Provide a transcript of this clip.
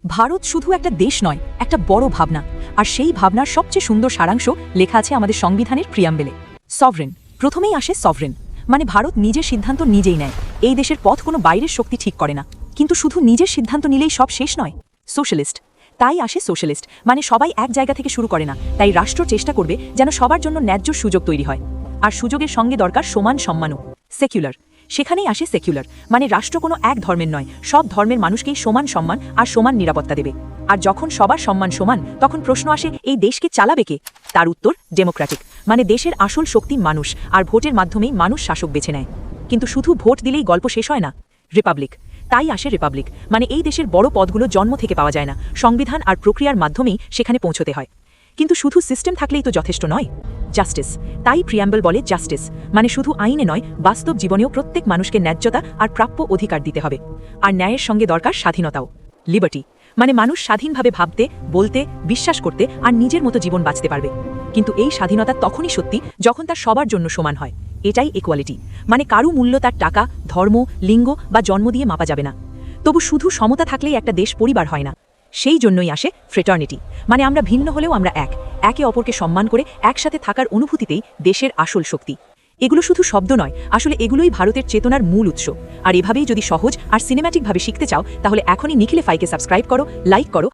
ভারত শুধু একটা দেশ নয়, একটা বড় ভাবনা। আর সেই ভাবনার সবচেয়ে সুন্দর সারাংশ লেখা আছে আমাদের সংবিধানের প্রিয়াম্বেলে। সভরেন, প্রথমেই আসে সভরেন, মানে ভারত নিজের সিদ্ধান্ত নিজেই নেয়। এই দেশের পথ কোনো বাইরের শক্তি ঠিক করে না। কিন্তু শুধু নিজের সিদ্ধান্ত নিলেই সব শেষ নয়। সোশ্যালিস্ট, তাই আসে সোশ্যালিস্ট, মানে সবাই এক জায়গা থেকে শুরু করে না, তাই রাষ্ট্র চেষ্টা করবে যেন সবার জন্য ন্যায্য সুযোগ তৈরি হয়। আর সুযোগের সঙ্গে দরকার সমান সম্মানও। সেকুলার, সেখানেই আসে সেকুলার, মানে রাষ্ট্র কোনো এক ধর্মের নয়, সব ধর্মের মানুষকেই সমান সম্মান আর সমান নিরাপত্তা দেবে। আর যখন সবার সম্মান সমান, তখন প্রশ্ন আসে এই দেশকে চালাবে কে? তার উত্তর ডেমোক্রেটিক, মানে দেশের আসল শক্তি মানুষ, আর ভোটের মাধ্যমেই মানুষ শাসক বেছে নেয়। কিন্তু শুধু ভোট দিলেই গল্প শেষ হয় না। রিপাবলিক, তাই আসে রিপাবলিক, মানে এই দেশের বড় পদগুলো জন্ম থেকে পাওয়া যায় না, সংবিধান আর প্রক্রিয়ার মাধ্যমেই সেখানে পৌঁছতে হয়। কিন্তু শুধু সিস্টেম থাকলেই তো যথেষ্ট নয়। জাস্টিস, তাই প্রিয়াম্বল বলে জাস্টিস, মানে শুধু আইনে নয়, বাস্তব জীবনেও প্রত্যেক মানুষকে ন্যায্যতা আর প্রাপ্য অধিকার দিতে হবে। আর ন্যায়ের সঙ্গে দরকার স্বাধীনতাও। লিবার্টি, মানে মানুষ স্বাধীনভাবে ভাবতে, বলতে, বিশ্বাস করতে আর নিজের মতো জীবন বাঁচতে পারবে। কিন্তু এই স্বাধীনতা তখনই সত্যি যখন তার সবার জন্য সমান হয়। এটাই ইকুয়ালিটি, মানে কারো মূল্য তার টাকা, ধর্ম, লিঙ্গ বা জন্ম দিয়ে মাপা যাবে না। তবু শুধু সমতা থাকলেই একটা দেশ পরিবার হয় না। সেই জন্যই আসে ফ্রেটার্নিটি, মানে আমরা ভিন্ন হলেও আমরা একে অপরকে সম্মান করে একসাথে থাকার অনুভূতিতেই দেশের আসল শক্তি। এগুলো শুধু শব্দ নয়, আসলে এগুলোই ভারতের চেতনার মূল উৎস। আর এভাবেই যদি সহজ আর সিনেম্যাটিকভাবে শিখতে চাও, তাহলে এখনই নিখিলে ফাইকে সাবস্ক্রাইব করো, লাইক করো।